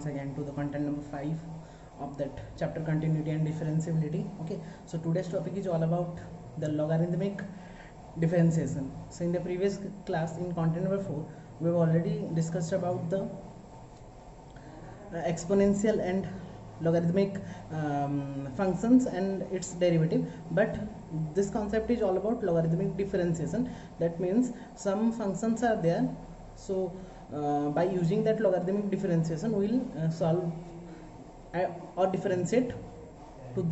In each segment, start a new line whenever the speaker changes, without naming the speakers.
once again to the content number 5 of that chapter, continuity and differentiability. Okay, so today's topic is all about the logarithmic differentiation. So in the previous class in content number 4 we have already discussed about the exponential and logarithmic functions and its derivative, but this concept is all about logarithmic differentiation. That means some functions are there, so by using that logarithmic differentiation we will solve or differentiate to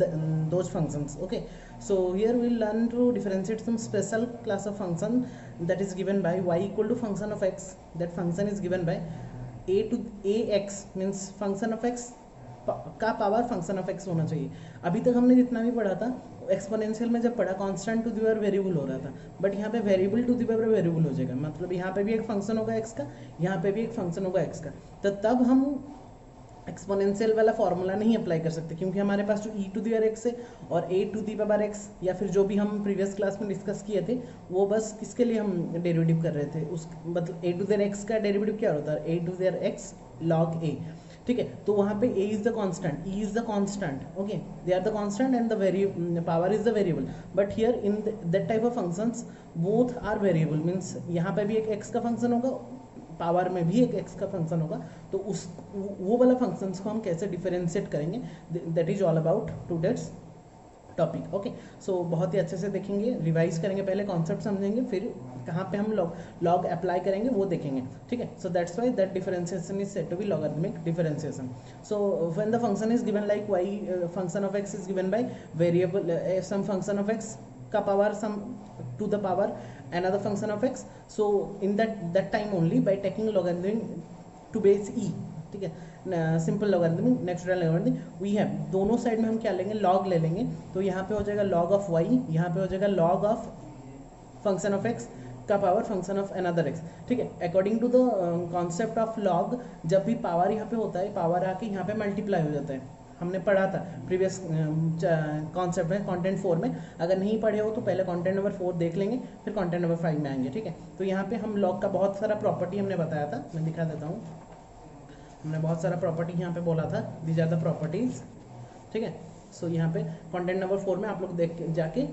those functions. Okay, so here we will learn to differentiate some special class of function that is given by y equal to function of x. That function is given by a to ax, means function of x का power function of x होना चाहिए. अभी तक हमने जितना भी पढ़ा था एक्सपोनेंशियल में जब पढ़ा constant to the power variable हो रहा था, बट यहाँ पे variable to the power variable हो जाएगा. मतलब यहाँ पे भी एक फंक्शन होगा एक्स का, यहाँ पे भी एक फंक्शन होगा एक्स का. तो तब हम एक्सपोनेंशियल वाला फॉर्मूला नहीं अप्लाई कर सकते, क्योंकि हमारे पास जो ई टू द पावर एक्स है और ए टू द पावर एक्स या फिर जो भी हम प्रीवियस क्लास में डिस्कस किए थे वो बस किसके लिए हम डेरिवेटिव कर रहे थे. उस मतलब a to the power x का डेरिवेटिव क्या होता है, a to the power x log a. ठीक है, तो वहाँ पे a is the constant, e is the constant. Okay, they are the constant and the power is the variable. But here in that type of functions both are variable, means यहाँ पे भी एक x का function होगा, power में भी एक x का फंक्शन होगा. तो उस वो वाला फंक्शंस को हम कैसे डिफरेंशिएट करेंगे, that is all about today's topic. Okay, so बहुत ही अच्छे से देखेंगे, रिवाइज करेंगे, पहले कॉन्सेप्ट समझेंगे, फिर कहाँ पे हम लॉग अप्लाई करेंगे वो देखेंगे. ठीक है, so that's why that differentiation is said to be logarithmic differentiation. So when the function is given like y function of x is given by variable some function of x का power some to the power another function of x. So in that time only by taking logarithm to base e, ठीक है, simple logarithm natural logarithm we have, दोनों side में हम क्या लेंगे, log ले लेंगे. तो यहाँ पे हो जाएगा लॉग ऑफ y, यहाँ पे हो जाएगा log of function of x का power function of another x. ठीक है, according to the concept of log, जब भी पावर यहाँ पे होता है, पावर आके यहाँ पे मल्टीप्लाई हो जाता है. हमने पढ़ा था प्रीवियस कॉन्सेप्ट में कंटेंट 4 में. अगर नहीं पढ़े हो तो पहले कंटेंट नंबर 4 देख लेंगे, फिर कंटेंट नंबर 5 में आएंगे. ठीक है, तो यहाँ पे हम लॉग का बहुत सारा प्रॉपर्टी हमने बताया था, मैं दिखा देता हूँ. हमने बहुत सारा प्रॉपर्टी यहाँ पे बोला था, दीज आर द प्रॉपर्टीज. ठीक है, सो यहाँ पे कंटेंट नंबर 4 में आप लोग देख जाके,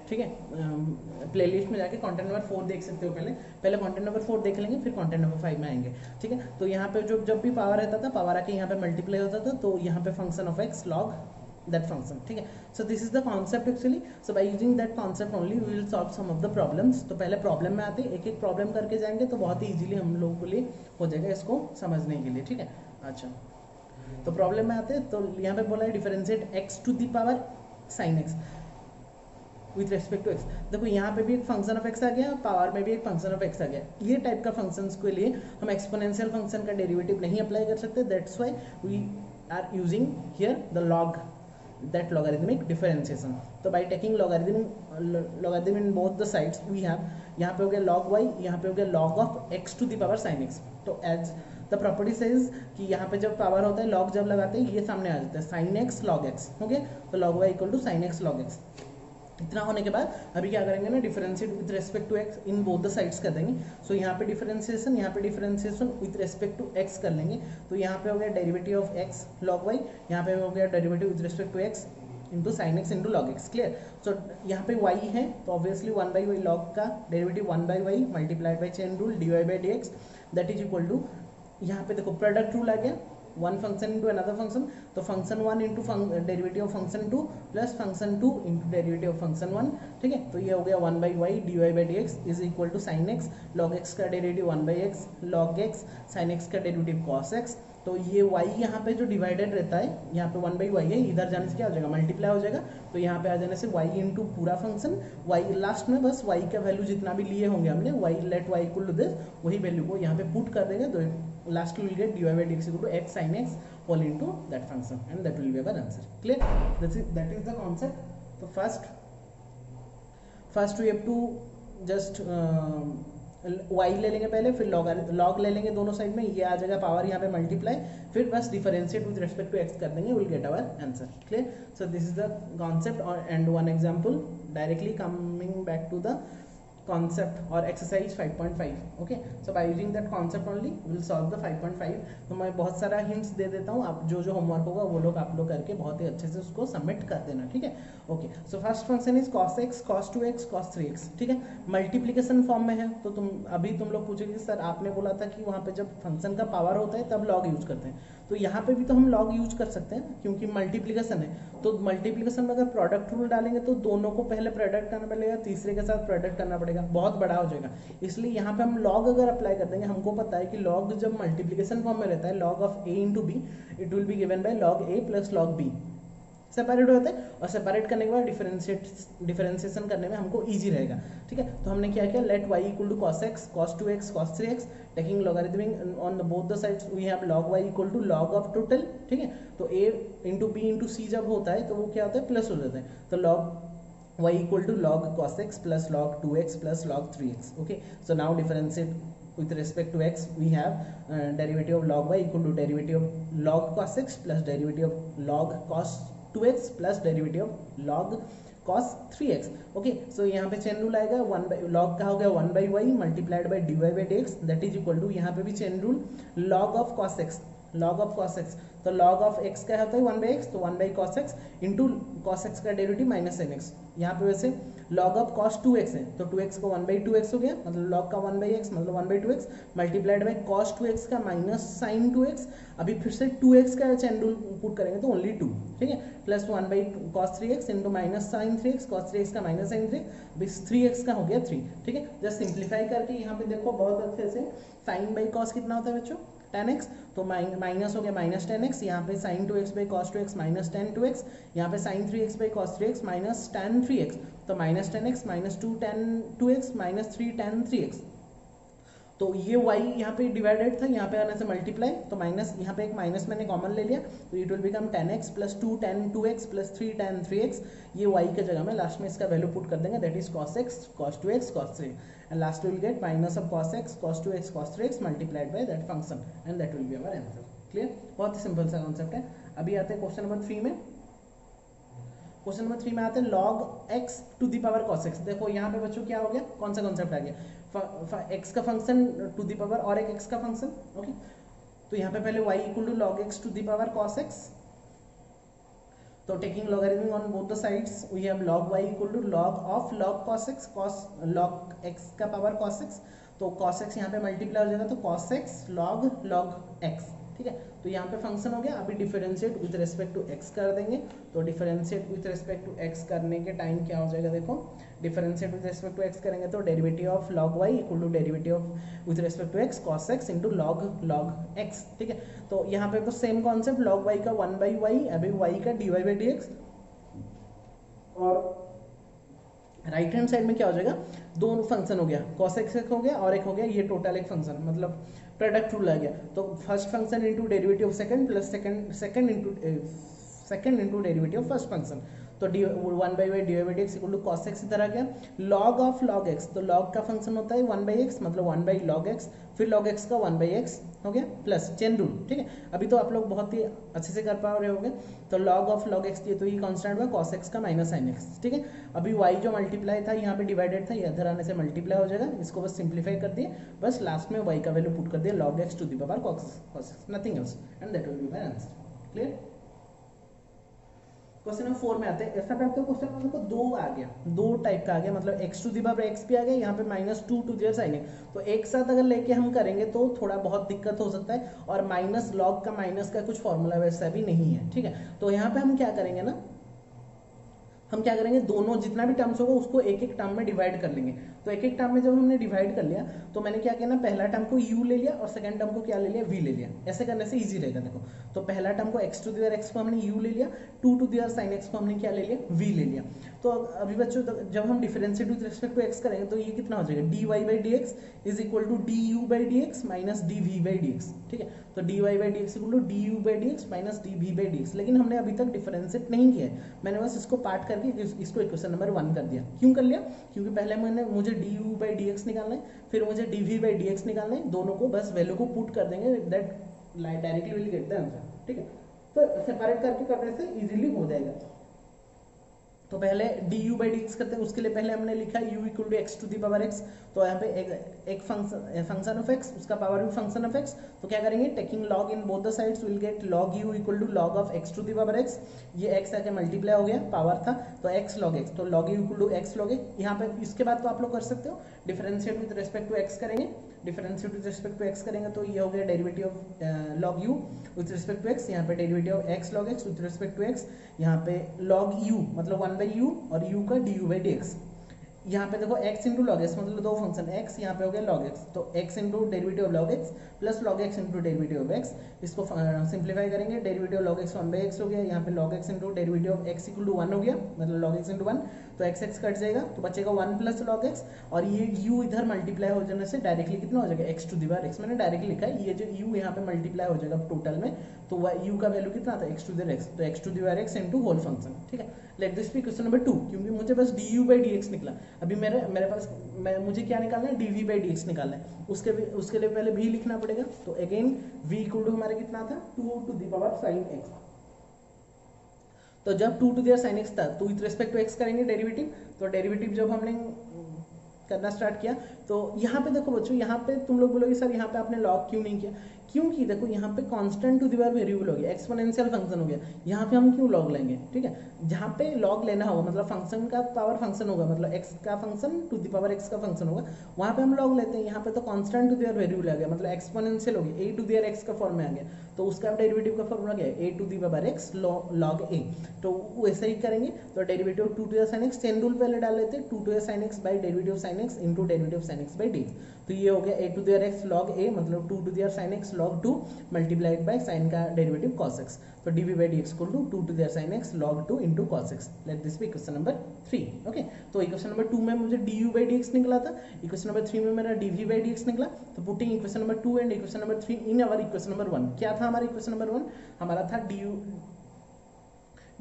ठीक है, प्लेलिस्ट में जाके कंटेंट नंबर 4 देख सकते हो. पहले कंटेंट नंबर 4 देख लेंगे, फिर कंटेंट नंबर 5 में आएंगे. ठीक है, तो यहाँ पे जब भी पावर रहता था, पावर आके यहाँ पे मल्टीप्लाई होता था, तो यहाँ पे function of x log that function. ठीक है, so this is the concept actually. So by using that concept only we will solve some of the problems. तो पहले प्रॉब्लम में आते एक एक प्रॉब्लम करके जाएंगे, तो बहुत ही ईजिली हम लोगों के लिए हो जाएगा इसको समझने के लिए. ठीक है, अच्छा, तो प्रॉब्लम में आते हैं. तो यहाँ पे बोला है differentiate x to the power sine x with respect to x. देखो यहाँ पे भी एक फंक्शन ऑफ एक्स आ गया, पावर में भी एक फंक्शन ऑफ एक्स आ गया. ये टाइप का फंक्शंस के लिए हम एक्सपोनेंशियल फंक्शन का डेरिवेटिव नहीं अप्लाई कर सकते. That's why we are using here the log, that logarithmic differentiation. तो by taking logarithm in both the sides we have, यहाँ पे हो गया log y, यहाँ पे हो गया log of x to the power sin x. तो as the property says कि यहाँ पे जब पावर होता है, log जब लगाते हैं ये सामने आ जाता है, sin x log x. ओके, तो log y equal to sin x log x. इतना होने के बाद अभी क्या करेंगे ना, differentiate with respect to x in both the sides कर देंगे. सो यहाँ पे डिफरेंशिएशन, यहाँ पे differentiation with respect to x कर लेंगे. तो यहाँ पे हो गया derivative of x log y, यहाँ पे हो गया derivative with respect to x into sine x into log x. Clear. So यहाँ पे वाई है, तो ऑब्वियसली 1/y लॉग का derivative 1/y multiplied by chain rule dy by D x, that is equal to, यहाँ पे देखो product rule आ गया, one function into another function. तो function 1 into derivative of function 2 plus function 2 into derivative of function 1. ठीक है, तो ये हो गया 1/y dy by D x is equal to sine x log x का derivative 1/x log x sine x का derivative cos x. तो ये y यहाँ पे जो डिवाइडेड रहता है, यहाँ पे 1/y है, इधर जाने से क्या हो जाएगा, मल्टीप्लाई हो जाएगा. तो यहाँ पे आ जाने से y इंटू पूरा फंक्शन, y लास्ट में बस y का वैल्यू जितना भी लिए होंगे हमने, y let y equal to this, वही वैल्यू को यहाँ पे पुट कर देंगे. तो last we will get dy by dx equal to x sin x all into that function, and that will be our answer. Clear? That is the concept. So first we have to just y ले लेंगे पहले, फिर log ले लेंगे दोनों side में, ये आ जाएगा पावर यहाँ पे मल्टीप्लाई, फिर बस differentiate with respect to x कर देंगे, we'll get our answer. Clear? So this is the concept and one example directly coming back to the concept or exercise 5.5. okay, so by using that concept only we will solve the 5.5. तो मैं बहुत सारा hints दे देता हूँ, आप जो जो homework होगा वो लोग आप लोग करके बहुत ही अच्छे से उसको सबमिट कर देना, ठीक है। Okay, so first function is cos x cos 2x cos 3x, ठीक है, मल्टीप्लिकेशन फॉर्म में है। तो तुम लोग पूछेंगे सर आपने बोला था कि वहाँ पे जब फंक्शन का पावर होता है तब लॉग यूज करते हैं, तो यहाँ पे भी तो हम लॉग यूज कर सकते हैं क्योंकि मल्टीप्लिकेशन है। तो मल्टीप्लिकेशन में अगर प्रोडक्ट रूल डालेंगे तो दोनों को पहले प्रोडक्ट करना पड़ेगा, तीसरे के साथ प्रोडक्ट करना पड़ेगा, बहुत बड़ा हो जाएगा। इसलिए यहाँ पे हम लॉग अगर अप्लाई कर देंगे, हमको पता है कि लॉग जब मल्टीप्लिकेशन फॉर्म में रहता है, log of a into B it will be given by log a plus log b, separate होता है, और सेपरेट करने के बाद डिफरेंशिएशन करने में हमको इजी रहेगा, ठीक है। तो हमने क्या किया, let y equal to cos x cos 2x cos 3x taking logarithmic on both the sides we have log y equal to log of total, ठीक है। तो a into b into c जब होता है तो वो क्या होता है, प्लस हो जाता है, तो log y equal to log cos x plus log 2x plus log 3x, okay. So now differentiate with respect to x we have derivative of log y equal to derivative of log cos x plus derivative of log cos 2x plus derivative of log cos 3x, okay. So यहाँ पे chain rule आएगा, one by log का हो गया 1 by y multiplied by d Y by D x that is equal to, यहाँ पे भी chain rule log of cos x, log of cos x, तो log ऑफ x क्या होता है 1 बाई एक्स, तो 1 by cos x into cos x का derivative minus sin x, यहाँ पे वैसे log ऑफ cos 2x है तो 2x को 1 बाई 2x हो गया, मतलब log का 1 बाई x मतलब 1 by 2x multiplied by cos 2x का माइनस sin 2x, अभी फिर से 2x का चैन रूल पुट करेंगे तो ओनली 2, ठीक है, plus 1 by cos 3x into minus sin 3x cos 3x का माइनस sin 3, अभी 3x का हो गया 3, ठीक है। जस्ट सिंप्लीफाई करके यहाँ पे देखो बहुत अच्छे से, sin बाई cos कितना होता है बच्चों 10x, तो माइनस हो गया माइनस 10x, यहाँ पे sin 2x by cos 2x minus tan 2x, यहाँ पे sin 3x by cos 3x minus tan 3x, तो minus 10x minus 2 tan 2x minus 3 tan 3x, तो ये y यहाँ पे डिवाइडेड था, यहाँ पे आने से मल्टीप्लाई, तो माइनस यहाँ पे एक माइनस मैंने कॉमन ले लिया, तो it will become 10x plus 2 tan 2x plus 3 tan 3x, ये y के जगह में लास्ट में इसका वैल्यू पुट कर देंगे, that is cos x cos 2x cos 3, and last we will get minus of cos x cos 2x cos 3x multiplied by that function and that will be our answer, clear। बहुत ही simple सा concept है। अभी आते हैं question number 3 में। Question number 3 में आते हैं log x to the power cos x। देखो यहाँ पे बच्चों क्या हो गया, कौन सा कॉन्सेप्ट आ गया, x का फंक्शन टू दी पावर और एक x का फंक्शन, ओके। तो यहाँ पे पहले y equal to log x to the power cos x, तो taking logarithm on both the sides we have log y equal to log of log cos x cos log x का power cos x, तो cos x यहाँ पे multiply हो जाएगा तो cos x log x, ठीक है। तो यहाँ पे फंक्शन हो गया, अभी differentiate with respect to x कर देंगे, तो differentiate with respect to x करने के टाइम क्या हो जाएगा, देखो डिफरेंशिएट विथ रिस्पेक्ट टू x करेंगे तो derivative of log y equal to derivative of with respect to x cos x into log x, ठीक है। तो यहाँ पे तो सेम कॉन्सेप्ट log y का 1 बाई वाई, अभी y का dy बाई dx, और राइट हैंड साइड में क्या हो जाएगा, दो फंक्शन हो गया, cos x एक हो गया और एक हो गया ये टोटल एक फंक्शन, मतलब प्रोडक्ट रूल आ गया, तो first function into derivative of second plus second into derivative of first function, तो 1 by y d y d x equal to cos x इधर आ गया, log ऑफ log x, तो log का फंक्शन होता है 1 बाई एक्स मतलब 1 by log x, फिर log x का 1 बाई एक्स हो गया प्लस चेन रूल, ठीक है। अभी तो आप लोग बहुत ही अच्छे से कर पा रहे होंगे, तो log ऑफ log x, ये तो ये कांस्टेंट हुआ cos x का माइनस sin x, ठीक है। अभी y जो मल्टीप्लाई था यहाँ पे डिवाइडेड था, ये इधर आने से मल्टीप्लाई हो जाएगा, इसको बस सिंप्लीफाई कर दिए, बस लास्ट में y का वैल्यू पुट कर दिया log x to the power cos x, nothing else, and that will be my answer, clear. Question number 4 में आते हैं, ऐसा टाइप का क्वेश्चन में देखो दो आ गया, दो टाइप का आ गया, मतलब x to the power x भी आ गया, यहाँ पे minus 2 to the sine x, तो एक साथ अगर लेके हम करेंगे तो थोड़ा बहुत दिक्कत हो सकता है, और माइनस लॉग का माइनस का कुछ फॉर्मूला वैसा भी नहीं है, ठीक है। तो यहाँ पे हम क्या करेंगे ना, हम क्या करेंगे, दोनों जितना भी टर्म्स होगा उसको एक एक टर्म में डिवाइड कर लेंगे, तो एक एक टर्म में जब हमने डिवाइड कर लिया तो मैंने क्या किया ना, पहला टर्म को u ले लिया और सेकंड टर्म को क्या ले लिया, v ले लिया, ऐसे करने से इजी रहेगा। देखो तो पहला टर्म को x to the power x को हमने u ले लिया, 2 to the power sin x को हमने क्या ले लिया, v ले लिया। तो अभी बच्चों जब हम differentiate with respect to x करेंगे तो ये कितना हो जाएगा, dy by dx is equal to du by dx minus dv by dx, ठीक है। तो dy by dx equal to du by dx minus dv by dx, लेकिन हमने अभी तक डिफरेंशिएट नहीं किया है, मैंने बस इसको पार्ट करके इसको इक्वेशन नंबर 1 कर दिया। क्यों कर लिया, क्योंकि पहले मुझे du बाई dx निकालना है, फिर मुझे dv बाई dx निकालना है, दोनों को बस वैल्यू को पुट कर देंगे, that directly will get the answer, ठीक है। तो सेपरेट करके करने से इजीली हो जाएगा। तो पहले d u by D x करते हैं, उसके लिए पहले हमने लिखा u equal to x to the power x. तो यहाँ पे एक फंक्शन ऑफ एक्स, उसका पावर भी फंक्शन ऑफ एक्स, तो क्या करेंगे, taking log in both the sides will get log u equal to log of x to the power x. ये एक्स आके मल्टीप्लाई हो गया, पावर था तो एक्स लॉग एक्स, तो log u equal to x log x. यहाँ पे इसके बाद तो आप लोग कर सकते हो differentiate with respect to x करेंगे, differentiate with respect to x करेंगे तो ये हो गया derivative of log u with respect to x, यहाँ पे derivative of x log x with respect to x, यहाँ पे लॉग यू मतलब 1 बाई यू और यू का d u by D x. यहाँ पे देखो x इंटू लॉग एक्स मतलब दो फंक्शन x, यहाँ पे हो गया log x, तो x into derivative of log x plus log x into derivative of x। इसको सिंप्लीफाई करेंगे, derivative log x 1 by x हो गया, यहाँ पे log x into derivative of x equal to 1 हो गया, मतलब log x इंटू 1, तो x कट जाएगा तो बचेगा 1 प्लस log x, और ये u इधर मल्टीप्लाई हो जाने से डायरेक्टली कितना हो जाएगा x to the power x, मैंने डायरेक्टली लिखा है, ये जो u यहाँ पे मल्टीप्लाई हो जाएगा टोटल में, तो u का वैल्यू कितना था x टू दी x, तो x to the power x into whole function. ठीक है, let this be question number 2, क्योंकि मुझे बस du बाई dx निकला, अभी मेरे पास मुझे क्या निकालना है, dv बाई dx निकालना है, उसके लिए पहले v लिखना पड़ेगा, तो अगेन v इक्वल टू हमारा कितना था 2 to the power sin x। तो जब 2 to the power sin x था तो विथ रिस्पेक्ट टू x करेंगे डेरिवेटिव, तो डेरिवेटिव जब हमने करना स्टार्ट किया तो यहाँ पे देखो बच्चों, यहाँ पे तुम लोग बोलोगे सर यहाँ पे आपने लॉग क्यों नहीं किया, क्योंकि देखो यहाँ पे constant to the power variable हो गया, एक्सपोनेंशियल फंक्शन हो गया, यहाँ पे हम क्यों लॉग लेंगे। ठीक है, जहाँ पे लॉग लेना होगा मतलब फंक्शन का पावर फंक्शन होगा, मतलब एक्स का function to the power x का फंक्शन होगा, वहाँ पे हम लॉग लेते हैं। यहाँ पे तो constant to the power variable आ गया, मतलब एक्सपोनेंशियल हो गया, a to the power x का फॉर्म में आ गया, तो उसका डेरिवेटिव का फॉर्मूला क्या है, a to the power x log a, तो वैसे ही करेंगे। तो derivative 2 to the sin x, chain rule पहले डाल लेते हैं, 2 to the sin x by derivative sin x into derivative sin x by dx, तो ये हो गया a to the x log a मतलब 2 to the sin x log 2 multiplied by sin का डेरिवेटिव cos x, तो dv by dx equal to 2 to the sin x log 2 into cos x। Let this be equation number 3। Okay, तो equation number 2 में मुझे du by dx निकला था, equation number 3 में मेरा dv by dx निकला, तो putting equation number 2 and equation number 3 in our equation number 1, क्या था हमारा इक्वेशन नंबर 1, हमारा था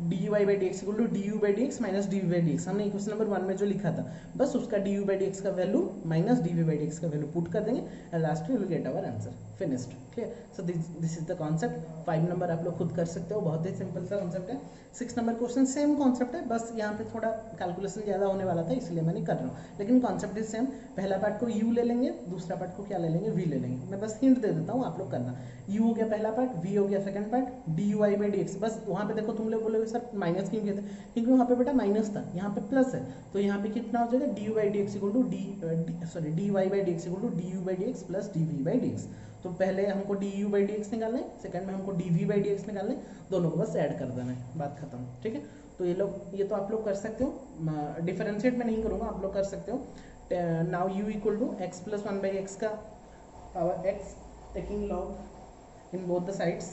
dy by D x equal to du by dx minus dv by dx, हमने इक्वेशन नंबर 1 में जो लिखा था बस उसका du बाई dx का value minus dv by dx का वैल्यू पुट कर देंगे एंड लास्ट में will get our answer, finished. Clear, so this is the concept. 5 number आप लोग खुद कर सकते हो, बहुत ही सिंपल सा कॉन्सेप्ट है। 6 नंबर क्वेश्चन सेम कॉन्सेप्ट है, बस यहाँ पे थोड़ा कैलकुलेशन ज़्यादा होने वाला था इसलिए मैंने कर रहा हूँ, लेकिन कॉन्सेप्ट इज सेम। पहला पार्ट को u ले लेंगे, दूसरा पार्ट को क्या ले लेंगे, v ले लेंगे। मैं बस हिंट दे देता हूँ, आप लोग करना। u हो गया पहला पार्ट, v हो गया second part, dy by dx। बस वहाँ पे देखो तुम लोग बोलोगे सर माइनस क्यों किया था, क्योंकि वहाँ पे बेटा माइनस था, यहाँ पे प्लस है, तो यहाँ पे कितना हो जाएगा dy by dx equal to dy by dx equal to du by dx plus dv by dx। तो पहले हमको du बाई dx निकालना है, सेकंड में हमको dv बाई dx निकालना है, दोनों को बस ऐड कर देना है, बात खत्म। ठीक है, तो ये तो आप लोग कर सकते हो, डिफरेंशिएट में नहीं करूँगा, आप लोग कर सकते हो। Now u equal to x plus 1 by x का power x taking log in both the sides,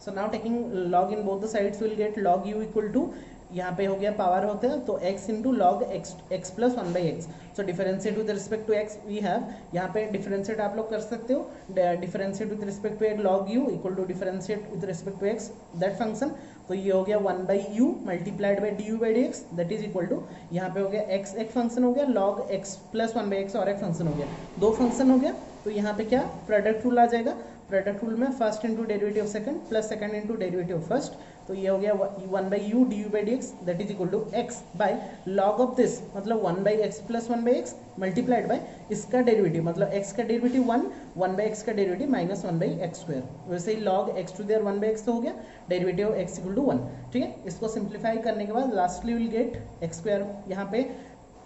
so now taking log in both the sides will get log u equal to, यहाँ पे हो गया पावर होते हैं तो x into log x plus 1 by x, so differentiate with respect to x we have, यहाँ पे differentiate आप लोग कर सकते हो, डिफरेंशिएट विद रिस्पेक्ट टू एक log u equal to differentiate with respect to x that function, तो ये हो गया 1 by u multiplied by du by dx that is equal to, यहाँ पे हो गया x एक फंक्शन हो गया, log x plus 1 by x और एक फंक्शन हो गया, दो फंक्शन हो गया, तो यहाँ पे क्या प्रोडक्ट रूल आ जाएगा, प्रोडक्ट रूल में first into derivative second plus second into derivative first, तो ये हो गया 1 by u du by dx that is equal to x by log of this मतलब 1 by x plus 1 by x multiplied by इसका derivative मतलब x का derivative 1 by x का derivative minus 1 by x square, वैसे ही log x to there 1 by x तो हो गया, डेरिवेटिव x इक्वल टू 1। ठीक है, इसको सिंप्लीफाई करने के बाद lastly will get x square, यहाँ पे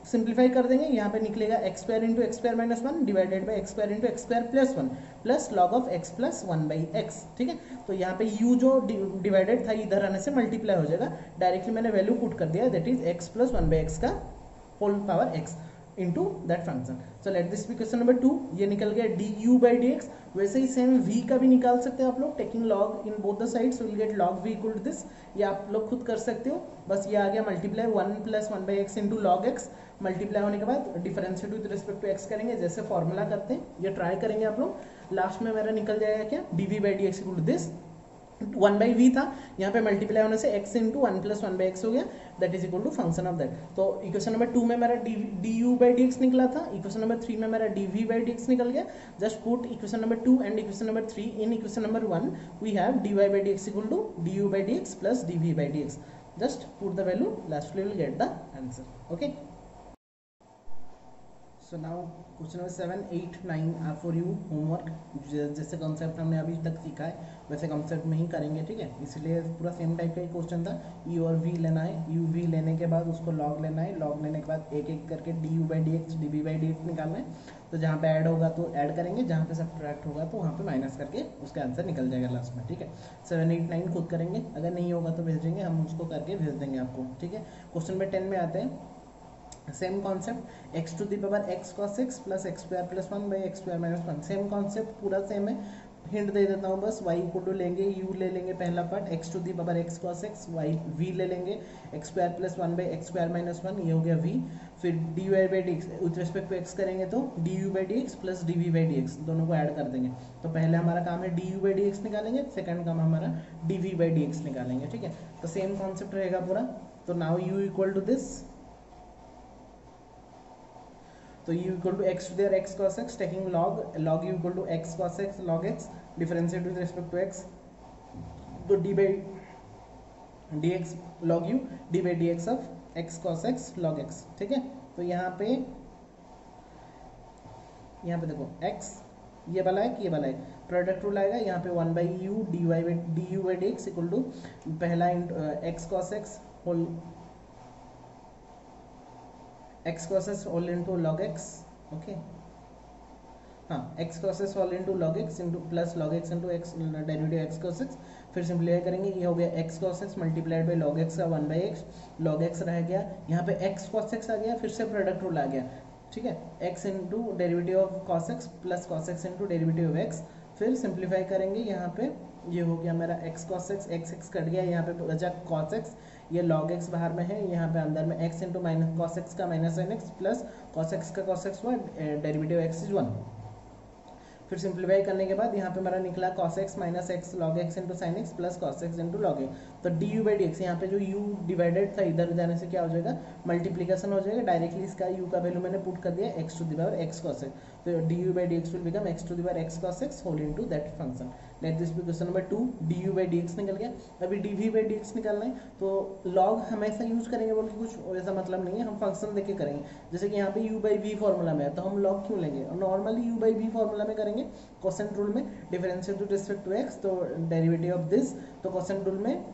सिंप्लीफाई कर देंगे, यहाँ पे निकलेगा x square into x square minus 1 divided by x square into x square plus 1 plus log of x plus 1 by x. ठीक है, तो यहाँ पे u जो डिवाइडेड था इधर आने से मल्टीप्लाई हो जाएगा, डायरेक्टली मैंने वैल्यू पुट कर दिया, that is x plus 1 by x का whole power x into that function. So let this be question number 2, ये निकल गया du बाई dx। वैसे ही सेम v का भी निकाल सकते हैं आप लोग, taking log in both the sides will get log v equal to this, ये आप लोग खुद कर सकते हो, बस ये आ गया multiply 1 plus 1 by x into log x, multiply होने के बाद differentiate with respect to x करेंगे जैसे फॉर्मूला करते हैं, ये ट्राई करेंगे आप लोग, लास्ट में मेरा निकल जाएगा क्या dv by dx equal to this, 1 by v था, यहाँ पे मल्टीप्लाई होने से x into 1 plus 1 by x हो गया, that is equal to function of that. तो इक्वेशन नंबर 2 में मेरा du बाई dx निकला था, इक्वेशन नंबर 3 में मेरा dv बाई dx निकल गया, just put equation number 2 and equation number 3 in equation number 1 we have dy by dx equal to du by dx plus dv by dx, just put the value, lastly you will get the answer. Okay, so now question number 7, 8, 9 are for you homework. जैसे concept हमने अभी तक सीखा है वैसे concept में ही करेंगे, ठीक है, इसलिए पूरा सेम टाइप का ही क्वेश्चन था। यू और वी लेना है, यू वी लेने के बाद उसको लॉग लेना है, लॉग लेने के बाद एक एक करके d u by D x d v by D x निकालना है। तो जहाँ पे ऐड होगा तो ऐड करेंगे, जहाँ पे सब्ट्रैक्ट होगा तो वहाँ पे माइनस करके उसका आंसर निकल जाएगा लास्ट में, ठीक है। 7, 8, 9 खुद करेंगे, अगर नहीं होगा तो भेजेंगे, हम उसको करके भेज देंगे आपको, ठीक है। क्वेश्चन नंबर 10 में आते हैं। Same concept, x to the power x cos x plus x square plus 1 by x square minus 1। Same concept पूरा सेम है, हिंट दे देता हूँ बस। वाई इक्वल टू लेंगे, यू ले लेंगे पहला part, x to the power x cos x, y v ले लेंगे, x square plus 1 by x square minus 1, ये हो गया वी। फिर d Y by D x with respect to x करेंगे तो d u by D x plus d v by D x, दोनों को ऐड कर देंगे। तो पहले हमारा काम है d u by D x निकालेंगे, सेकंड काम हमारा d v by D x निकालेंगे, ठीक है। तो सेम कॉन्सेप्ट रहेगा पूरा। तो now u equal to this, तो u equal to x to there x cos x, taking log, log u equal to x cos x log x, differentiate with respect to x, तो d by D x log u d by D x of x cos x log x, ठीक है। तो यहाँ पे देखो x ये वाला है कि ये वाला है, प्रोडक्ट रूल आएगा यहाँ पे 1 by u d Y by d u by D x equal to पहला x cos x whole x cos s all into log x, okay हाँ, x cos s all into log x into plus log x into x derivative x cos x, फिर simplify करेंगे, ये हो गया x cos x multiplied by log x का 1 by x, log x रह गया, यहाँ पे x cos x आ गया, फिर से प्रोडक्ट रूल आ गया, ठीक है, x into derivative of cos x plus cos x into derivative of x, फिर सिंप्लीफाई करेंगे, यहाँ पे ये हो गया मेरा x cos x, x cut गया, यहाँ पे बचा cos x, ये log x बाहर में है, यहाँ पे अंदर में x into minus cos x का minus sin x plus cos x का cos x हुआ, डेरिवेटिव x इज 1। फिर सिंप्लीफाई करने के बाद यहाँ पे मेरा निकला cos x minus x log x into sine x plus cos x into log x। तो d u by D x, यहाँ पे जो u डिवाइडेड था इधर जाने से क्या हो जाएगा, मल्टीप्लीकेशन हो जाएगा, डायरेक्टली इसका u का वैल्यू मैंने पुट कर दिया x to the power x cos x, तो d u by D x will become x to the power x cos x whole into that function. Let this be question number 2, d u by D x निकल गया। अभी d v by D x निकालना है, तो log हमेशा use करेंगे बोल के कुछ ऐसा मतलब नहीं है, हम फंक्शन देख के करेंगे। जैसे कि यहाँ पे u बाई वी फॉर्मूला में है तो हम लॉग क्यों लेंगे, और normally u by v formula में करेंगे कोसेंट रूल में, differential with respect to x, तो डेरिवेटिव ऑफ दिस, तो कोसेंट रूल में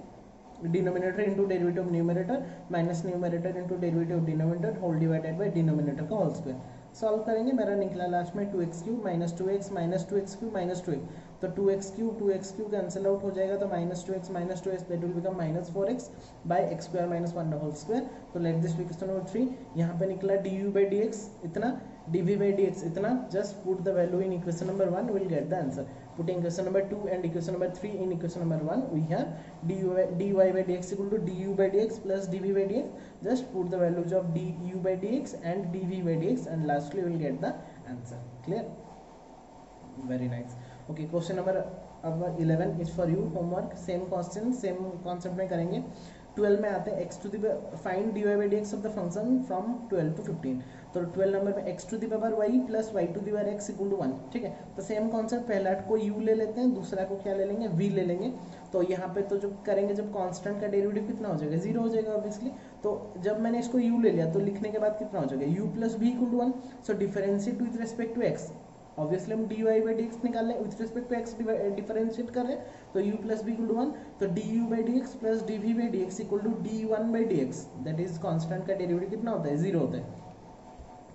denominator into derivative of numerator minus numerator into derivative of denominator whole divided by denominator का whole square. Solve करेंगे, मेरा निकला लास्ट में 2x cube minus 2x minus 2x cube minus 2x, तो 2x cube cancel out हो जाएगा, तो minus 2x that will become minus 4x by x square minus 1 whole square. तो let this be question number 3, यहाँ पे निकला d u by D x इतना, d v by D x इतना, just put the value in equation number 1, will get the answer. Putting equation number 2 and equation number 3 in equation number 1, we have dy by dx equal to du by dx plus dv by dx. Just put the values of du by dx and dv by dx, and lastly we will get the answer. Clear? Very nice. Okay, question number 11 is for you homework. Same question, same concept में करेंगे। 12 में आते हैं, x to the find dy by dx of the function from 12 to 15। तो 12 number में x to the power y plus y to the power x equal to 1, ठीक है। तो सेम कॉन्सेप्ट, पहला को u ले लेते हैं, दूसरा को क्या ले लेंगे, v ले लेंगे। तो यहाँ पे तो जो करेंगे, जब कांस्टेंट का डेरिवेटिव कितना हो जाएगा, 0 हो जाएगा ऑब्वियसली। तो जब मैंने इसको u ले लिया तो लिखने के बाद कितना हो जाएगा, u plus v equal to 1। So differentiate with respect to x, obviously हम dy बाई डी एक्स निकाल रहे हैं, with respect to x differentiate कर रहे हैं, तो u plus v equal to 1, तो du by D x plus dv by D x equal to d1 by D x, that is constant का derivative कितना होता है, 0 होता है।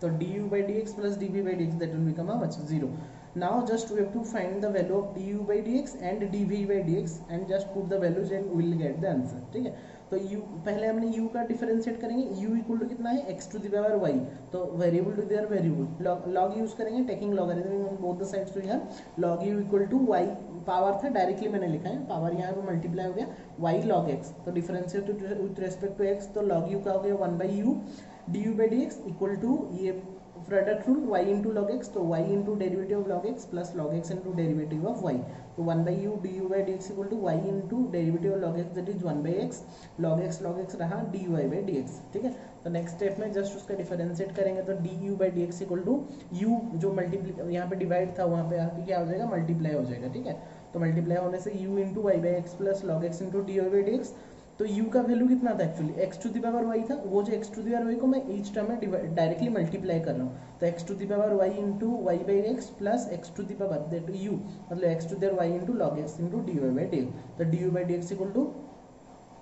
तो du by dx plus dv by dx, that will become how much, 0. Now just we have to find the value of du by dx and dv by dx and just put the values and we will get the answer, ठीक है। तो u पहले हमने u का differentiate करेंगे, u equal to कितना है, x to the power y, तो variable to there variable, log use करेंगे, taking logarithm on both the sides, तो यहाँ log u equal to y, power था डायरेक्टली मैंने लिखा है, पावर यहाँ पे मल्टीप्लाई हो गया, y log x, तो differentiate with respect to x, तो log u का हो गया 1 by u du by dx equal to ये product rule y into log x, तो y into derivative of log x plus log x into derivative of y, तो 1 by u d u by D x equal to y into derivative of log x, that is 1 by x, log x रहा D Y by D x, ठीक है। तो next step में just उसका differentiate करेंगे, तो d u by D x equal to u जो multiply यहाँ पे डिवाइड था वहाँ पे आके क्या हो जाएगा, मल्टीप्लाई हो जाएगा, ठीक है। तो मल्टीप्लाई होने से u into y by x plus log x into d Y by D x, तो u का वैल्यू कितना था actually, x to the power y था, वो जो x to the power y को मैं ईच टर्म में डायरेक्टली मल्टीप्लाई कर रहा हूँ, तो x to the power y into y by x plus x to the power that u मतलब x to the power y into log x into d Y by D x, तो d u by D x equal to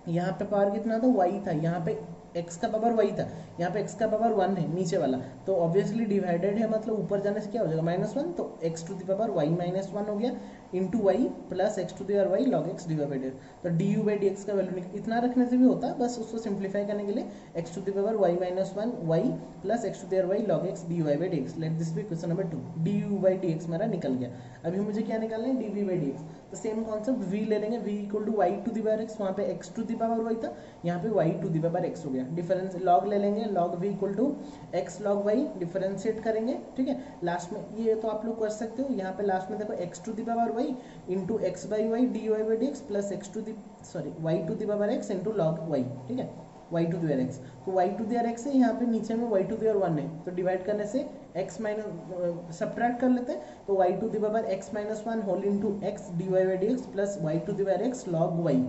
यहाँ पे power कितना था y था, यहाँ पे x का पावर y था, यहाँ पे x का पावर 1 है नीचे वाला, तो ऑब्वियसली डिवाइडेड है मतलब ऊपर जाने से क्या हो जाएगा -1, तो x to the power y -1 हो गया into y plus x to the power y log x divide by d, तो d u by D x का वैल्यू इतना रखने से भी होता है, बस उसको सिंप्लीफाई करने के लिए x to the power y -1 y plus x to the power y log x d Y by D x, let this be question number 2, d u by D x मेरा निकल गया। अभी मुझे क्या निकालना है, d v by D x, तो same concept v ले लेंगे, v equal to y to the power x, वहाँ पे x to the power y था, यहाँ पे y to the power x हो गया, डिफरेंस लॉग ले लेंगे, log v equal to x log y differentiate करेंगे, ठीक है। लास्ट में ये तो आप लोग कर सकते हो, यहाँ पे लास्ट में देखो x to the power y into x by y d Y by D x plus x to the y to the power x into log y, ठीक है, y to the power x, तो y to the power x है, यहाँ पे नीचे में Y to the power 1 है, तो डिवाइड करने से एक्स माइनस सब्ट्रैक्ट कर लेते हैं, तो y to the power x -1 whole into x d Y by D x plus y to the power x log y,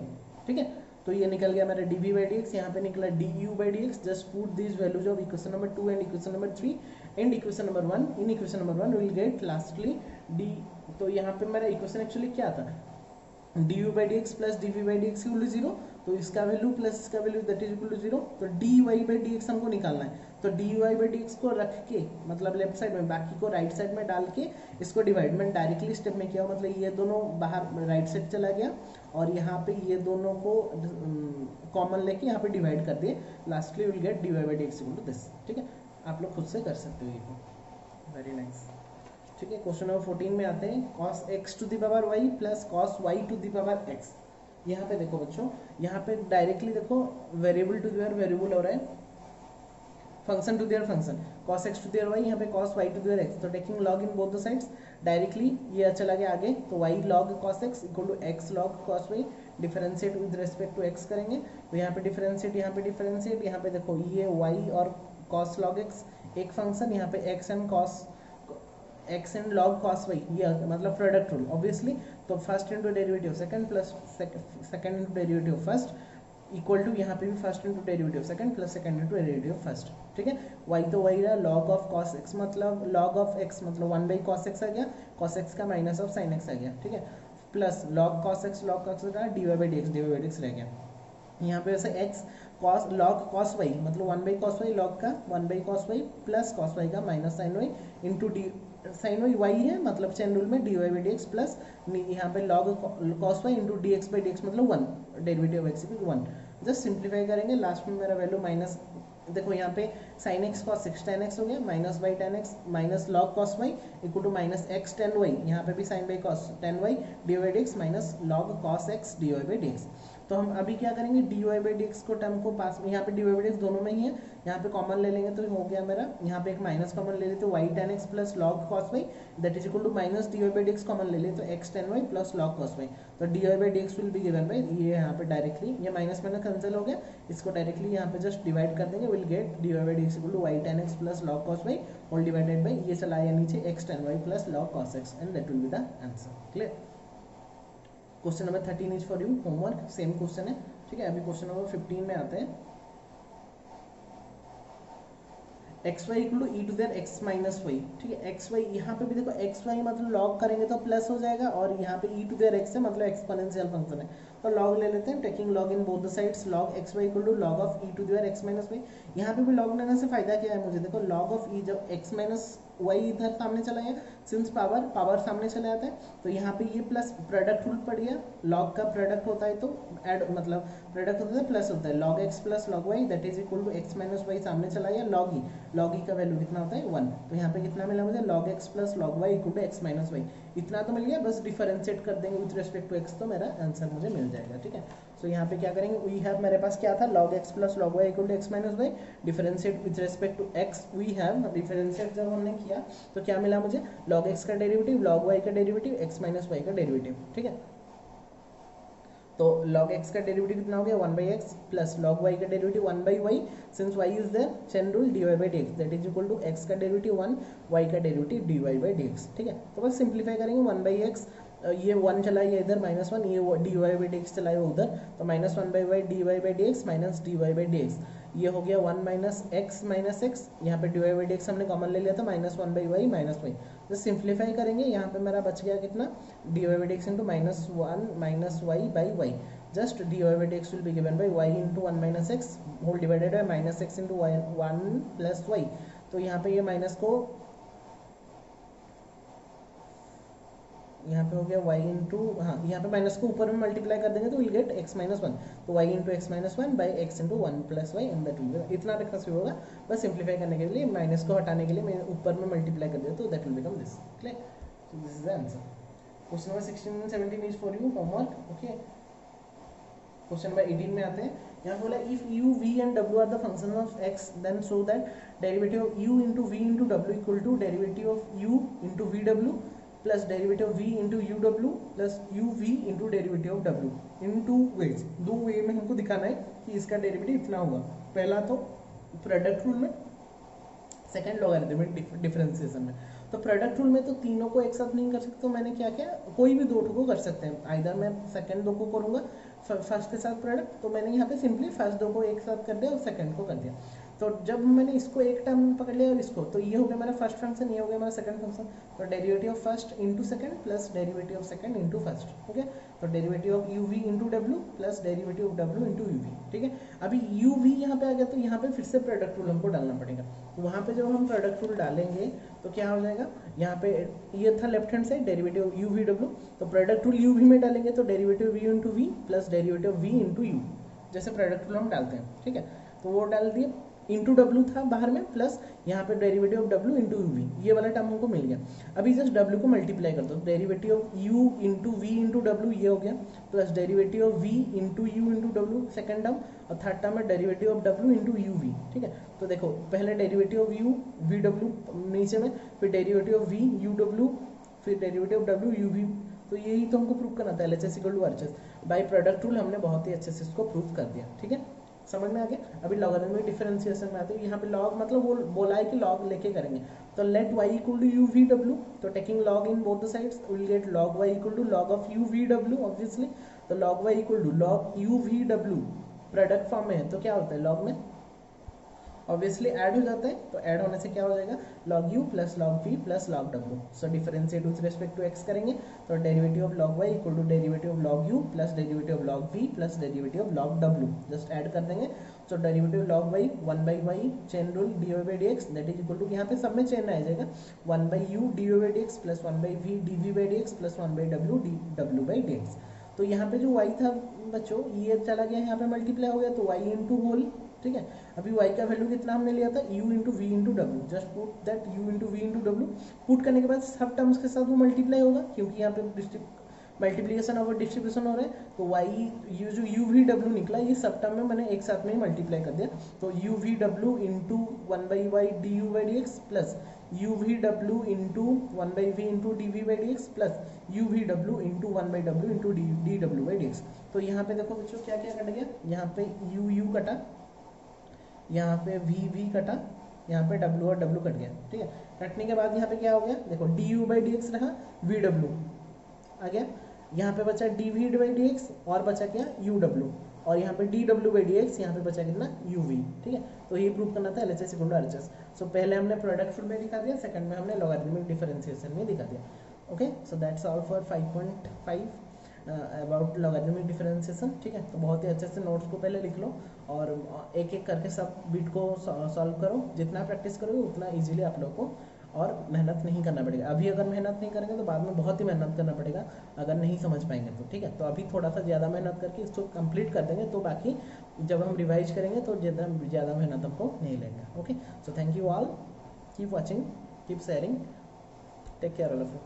ठीक है। तो ये निकल गया मेरा d v by D x, यहाँ पे निकला d u by D x, just put this values of equation number 2 and equation number 3 and equation number 1, in equation number 1 will get lastly D, तो यहाँ पे मेरा इक्वेशन एक्चुअली क्या था, d u by D x plus d v by D x equal to 0, तो इसका value plus इसका value that is equal to 0, तो d Y by D x हमको निकालना है, तो d Y by D x को रख के मतलब लेफ्ट साइड में, बाकी को राइट साइड में डाल के इसको डिवाइड में डायरेक्टली स्टेप में किया, मतलब ये दोनों बाहर राइट साइड चला गया और यहाँ पे ये दोनों को कॉमन लेके यहाँ पे डिवाइड कर दिए, lastly will get d Y by D x equal to this, ठीक है। आप लोग खुद से कर सकते हो ये, वेरी नाइस, ठीक है। क्वेश्चन नंबर 14 में आते हैं, cos x to the power y plus cos y to the power x। यहाँ पे देखो बच्चों, यहाँ पे डायरेक्टली देखो वेरिएबल टू द वेरिएबल हो रहा है, function to their function, cos x to their y, यहाँ पे cos y to their x, तो taking log in both the sides directly ये चला गया आगे, तो y log cos x equal to x log cos y, differentiate with respect to x करेंगे, तो यहाँ पे डिफरेंशिएट, यहाँ पे डिफरेंशिएट, यहाँ पे देखो ये y और cos log x एक फंक्शन, यहाँ पे x and cos x and log cos y, ये मतलब प्रोडक्ट रूल ऑब्वियसली, तो first into derivative second plus second into derivative first equal to यहाँ पे भी first into derivative second plus second into derivative first, ठीक है। y तो वही रहा, log ऑफ cos x मतलब log ऑफ x मतलब 1 बाई cos x आ गया, cos x का माइनस ऑफ sin x आ गया, ठीक है, प्लस log cos x का d Y by D x रह गया, यहाँ पे वैसे x cos log cos y मतलब 1 बाई cos y log का 1 by cos y plus cos y का minus sin y into d sine y है मतलब चेन रूल में d Y by D x plus यहाँ पे log cos y into d x by D x मतलब 1 derivative x equal 1, just simplify करेंगे, last में मेरा वैल्यू माइनस, देखो यहाँ पे sin x cos 6 tan x हो गया, minus by tan x minus log cos y equal to minus x tan y, यहाँ पे भी sin by cos tan y d y d x minus log cos x d Y by D x. तो हम अभी क्या करेंगे, d Y by D x को term को पास में, यहाँ पे डी वाई बाई डी एक्स दोनों में ही है, यहाँ पे कॉमन ले लेंगे तो हो गया मेरा, यहाँ पे एक माइनस कॉमन ले लेते y tan x plus log cos y that is equal to minus d Y by D x common ले लेते तो x tan y plus log cos y, तो d Y by D x will be given by, ये यहाँ पे directly ये minus minus cancel हो गया, इसको डायरेक्टली यहाँ पे जस्ट डिवाइड कर देंगे, will get d Y by D x equal to y tan x plus log cos y whole divided by ये चला आया नीचे x tan y plus log cos x and that will be the answer, clear. Question number 13 is for you homework, same question है, ठीक है। अभी question number 15 में आते हैं, x y equal to e to there x minus y, ठीक है। X Y यहाँ पे भी देखो एक्स वाई मतलब लॉग करेंगे तो प्लस हो जाएगा, और यहाँ पे ई टू देयर एक्स है मतलब एक्सपोनेंशियल फंक्शन है, तो लॉग ले लेते हैं, taking log in both the sides, log x y equal to log of e to there x minus y. यहाँ पे भी लॉग लेने से फायदा क्या है मुझे, देखो लॉग ऑफ ई जब एक्स माइनस वाई इधर सामने चला गया, सिंस पावर सामने चले आता है, तो यहाँ पे ये प्लस प्रोडक्ट रूल पड़ गया, लॉग का प्रोडक्ट होता है तो ऐड मतलब प्रोडक्ट होता है प्लस होता है, log x plus log y that is equal to x minus y सामने चला गया, लॉग ई का वैल्यू कितना होता है 1, तो यहाँ पे कितना मिला मुझे log x plus log y equal to x minus y, इतना तो मिल गया, बस डिफरेंशिएट कर देंगे विथ रिस्पेक्ट टू एक्स तो मेरा आंसर मुझे मिल जाएगा, ठीक है। सो यहाँ पे क्या करेंगे, वी हैव मेरे पास क्या था log x plus log y equal to x minus y, differentiate with respect to x, we have differentiate जब हमने किया तो क्या मिला मुझे log x का डेरिवेटिव, log y का डेरिवेटिव, x माइनस वाई का डेरिवेटिव, ठीक है। तो log x का डेरिवेटिव कितना हो गया 1 by x plus log y का derivative 1 by y, since y is there chain rule dy by dx that is equal to x का डेरिवेटिव 1 y का डेरिवेटिव dy बाई dx, ठीक है। तो बस सिंप्लीफाई करेंगे 1 बाई एक्स ये 1 चला गया इधर -1, ये dy बाई डी एक्स चला गया उधर, तो -1/y dy by D x minus dy by D x, ये हो गया 1 माइनस एक्स, यहाँ पे dy बाई डी एक्स हमने कॉमन ले लिया था, -1/y minus Y, just simplify करेंगे, यहाँ पे मेरा बच गया कितना, dy by D x into -1 minus y by y, just dy by dx will be given by y into 1 minus x whole divided by minus x into y 1 plus y। तो यहाँ पे ये माइनस को यहाँ पे हो गया y into, हाँ यहाँ पे माइनस को ऊपर में मल्टीप्लाई कर देंगे तो will get x minus one, तो y into x minus one by x into 1 plus y and that will be, इतना रखना शुरू होगा, बस सिंप्लीफाई करने के लिए माइनस को हटाने के लिए मैं ऊपर में मल्टीप्लाई कर दिया, तो that will become this, clear. So this is the answer. Question number 16 and 17 is for you homework, okay. Question number 18 में आते हैं, यहाँ बोला if u v and w are the function of x then show that derivative of u into v into w equal to derivative of u into v w plus derivative of v into u w plus u v into derivative of w in two ways, दो way में हमको दिखाना है कि इसका derivative इतना होगा, पहला तो प्रोडक्ट रूल में, सेकेंड लॉगरिथमिक डिफरेंशिएशन में। तो प्रोडक्ट रूल में तो तीनों को एक साथ नहीं कर सकते, तो मैंने क्या किया, कोई भी दो को कर सकते हैं, आइदर मैं सेकंड दो को करूंगा फर्स्ट के साथ प्रोडक्ट, तो मैंने यहाँ पे सिंपली फर्स्ट दो को एक साथ कर दिया और सेकंड को कर दिया। तो जब मैंने इसको एक टर्म पकड़ लिया और इसको, तो ये हो गया मेरा फर्स्ट फंक्शन, ये हो गया मेरा सेकंड फंक्शन, तो derivative of first into second plus derivative of second into first, ठीक है। तो derivative of u we into W plus derivative of डब्ल्यू इंटू यू वी, ठीक है। अभी यू वी यहाँ पे आ गया, तो यहाँ पे फिर से प्रोडक्ट रूल हमको डालना पड़ेगा, तो वहाँ पे जब हम प्रोडक्ट रूल डालेंगे तो क्या हो जाएगा, यहाँ पे ये था left hand side derivative u v डब्ल्यू, तो प्रोडक्ट रूल यू वी में डालेंगे तो derivative v into v plus derivative v into u, जैसे प्रोडक्ट रूल हम डालते हैं, ठीक है। तो वो डाल दिए, इंटू डब्ल्यू था बाहर में, प्लस यहाँ पे डेरिवेटिव ऑफ डब्ल्यू इंटू यू वी, ये वाला टर्म हमको मिल गया। अभी जस्ट डब्ल्यू को मल्टीप्लाई कर दो, derivative of u into v into डब्ल्यू ये हो गया, plus derivative of v into u into डब्ल्यू सेकेंड टर्म, और थर्ड टर्म है डेरिवेटिव ऑफ डब्ल्यू इंटू यू वी, ठीक है। तो देखो पहले डेरिवेटिव ऑफ यू वी डब्ल्यू नीचे में, फिर डेरिवेटिव ऑफ वी यू डब्ल्यू, फिर डेरिवेटिव ऑफ डब्ल्यू यू वी, तो यही तो हमको प्रूव करना था, LHS equal to RHS by product rule, हमने बहुत ही अच्छे से इसको प्रूव कर दिया, ठीक है, समझ में आ गया। अभी लॉगरिथमिक डिफरेंशिएशन में आते हैं, यहाँ पे लॉग मतलब वो बोला है कि लॉग लेके करेंगे, तो let y equal to u v डब्ल्यू, तो taking log in both the sides will get log y equal to log of u v डब्ल्यू ऑब्वियसली, तो log y equal to log u v डब्ल्यू product form में है, तो क्या होता है लॉग में ऑब्वियसली ऐड हो जाता है, तो ऐड होने से क्या हो जाएगा log u plus log v plus log डब्ल्यू, so differentiate with respect to x करेंगे, तो derivative of log y equal to derivative of log u plus derivative of log v plus derivative of log डब्ल्यू, just add कर देंगे, so derivative log y 1 by y chain rule d Y by D x that is equal to, यहाँ पे सब में chain आ जाएगा 1 by u d Y by D x plus 1 by we D v by D x plus 1 by W D डब्ल्यू by D x. तो यहाँ पे जो y था बच्चों ये चला गया यहाँ पे मल्टीप्लाई हो गया, तो y इंटू होल, ठीक है। अभी y का वैल्यू कितना हमने लिया था u इंटू वी इंटू डब्ल्यू, just put that u into v into डब्ल्यू, पुट करने के बाद सब टर्म्स के साथ वो मल्टीप्लाई होगा, क्योंकि यहाँ पे मल्टीप्लिकेशन और डिस्ट्रीब्यूशन हो रहा है, तो y ये जो u v w निकला ये सब टर्म में मैंने एक साथ में ही मल्टीप्लाई कर दिया, तो u v w into 1 by y D u by D x plus u v w into 1 by we into D v by D x plus u v w into 1 by W into D डब्ल्यू by D x. तो यहाँ पे देखो बच्चों क्या क्या cut गया, यहाँ पे u कटा, यहाँ पे v कटा, यहाँ पे w और w कट गया, ठीक है। कटने के बाद यहाँ पे क्या हो गया देखो d u by D x रहा, वी डब्ल्यू आ गया, यहाँ पे बचा d v by D x और बचा क्या यू डब्ल्यू, और यहाँ पे डी डब्ल्यू बाई डी एक्स, यहाँ पे बचा कितना यू वी, ठीक है। तो ये प्रूव करना था LHS इक्वल टू RHS। सो पहले हमने प्रोडक्ट रूल में दिखा दिया, सेकंड में हमने लॉगरिथमिक डिफरेंशिएशन में दिखा दिया, okay. So that's all for 5.5 about logarithmic differentiation, ठीक है। तो बहुत ही अच्छे से नोट्स को पहले लिख लो और एक एक करके सब बिट को सॉल्व करो, जितना प्रैक्टिस करोगे उतना ईजिली आप लोग को और मेहनत नहीं करना पड़ेगा। अभी अगर मेहनत नहीं करेंगे तो बाद में बहुत ही मेहनत करना पड़ेगा अगर नहीं समझ पाएंगे तो, ठीक है। तो अभी थोड़ा सा ज़्यादा मेहनत करके इसको कंप्लीट कर देंगे, तो बाकी जब हम रिवाइज करेंगे तो ज़्यादा मेहनत हमको नहीं लगेगा, okay. So thank you all, keep watching, keep sharing, take care all of you.